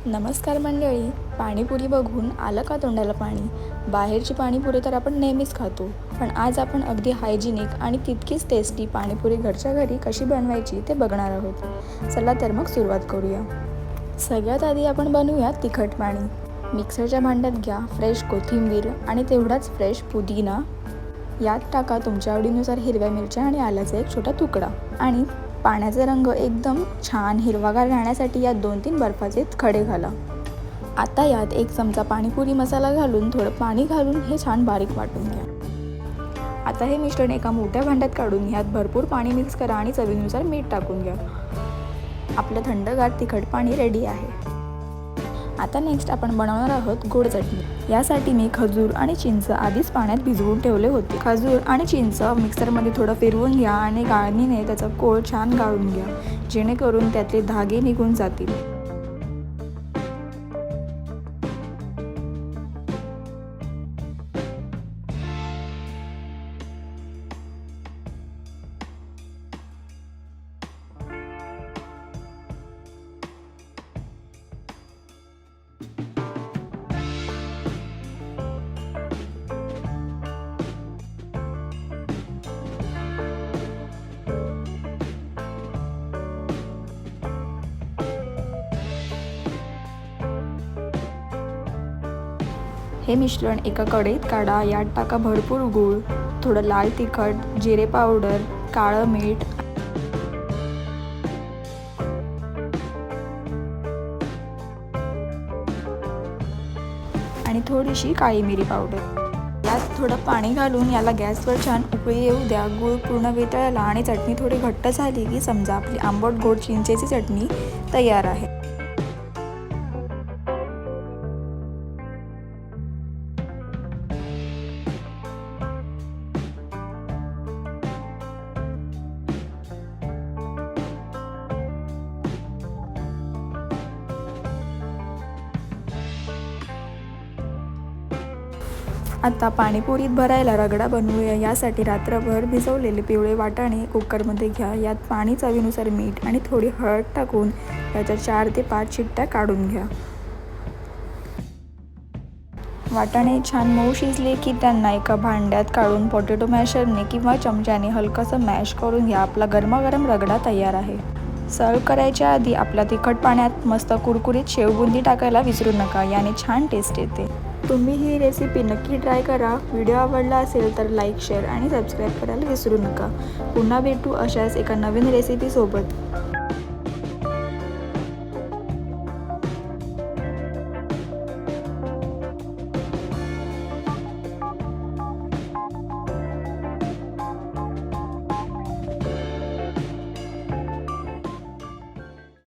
नमस्कार मंडळी. पाणीपुरी बघून आलं का तोंडाला पाणी? बाहेरची पाणीपुरी तर आपण नेहमीच खातो, पण आज आपण अगदी हायजिनिक आणि तितकीच टेस्टी पाणीपुरी घरच्या घरी कशी बनवायची ते बघणार आहोत. चला तर मग सुरुवात करूया. सगळ्यात आधी आपण बनवूया तिखट पाणी. मिक्सरच्या भांड्यात घ्या फ्रेश कोथिंबीर आणि तेवढाच फ्रेश पुदिना. यात टाका तुमच्या आवडीनुसार हिरव्या मिरच्या आणि आल्याचा एक छोटा तुकडा. आणि पाण्याचा रंग एकदम छान हिरवागार राहण्यासाठी यात 2-3 बर्फाचे खडे घाला. आता यात 1 चमचा पाणीपुरी मसाला घालून थोडं पाणी घालून हे छान बारीक वाटून घ्या. आता हे मिश्रण एका मोठ्या भांड्यात काढून यात भरपूर पाणी मिक्स करा आणि चवीनुसार मीठ टाकून घ्या. आपलं थंडगार तिखट पाणी रेडी आहे. आता नेक्स्ट आपण बनवणार आहोत गोड चटणी. यासाठी मी खजूर आणि चिंच आधीच पाण्यात भिजवून ठेवले होते. खजूर आणि चिंच मिक्सरमध्ये थोडं फिरवून घ्या आणि गाळणीने त्याचा कोळ छान गाळून घ्या, जेणेकरून त्यातले धागे निघून जातील. हे मिश्रण एका कढईत काढा. यात टाका भरपूर गूळ, थोडं लाल तिखट, जिरे पावडर, काळं मीठ आणि थोडीशी काळी मिरी पावडर. यात थोडं पाणी घालून याला गॅसवर छान उकळी येऊ द्या. गूळ पूर्ण वितळला आणि चटणी थोडी घट्ट झाली की समजा आपली आंबट गोड चिंचेची चटणी तयार आहे. आता पाणीपुरीत भरायला रगडा बनवूया. यासाठी रात्रभर भिजवलेले पिवळे वाटाणे कुकरमध्ये घ्या. यात पाणी चवीनुसार मीठ आणि थोडी हळद टाकून याच्या 4 ते 5 शिट्ट्या काढून घ्या. वाटाणे छान मऊ शिजले की त्यांना एका भांड्यात काढून पोटॅटो मॅशरने किंवा चमच्याने हलकंसं मॅश करून घ्या. आपला गरमागरम रगडा तयार आहे. सर्व करायच्या आधी आपल्या तिखट पाण्यात मस्त कुरकुरीत शेवबुंदी टाकायला विसरू नका, याने छान टेस्ट येते. तुम्ही ही रेसिपी नक्की ट्राय करा. व्हिडिओ आवडला असेल तर लाईक, शेअर आणि सबस्क्राईब करायला विसरू नका. पुन्हा भेटू अशाच एका नवीन रेसिपीसोबत.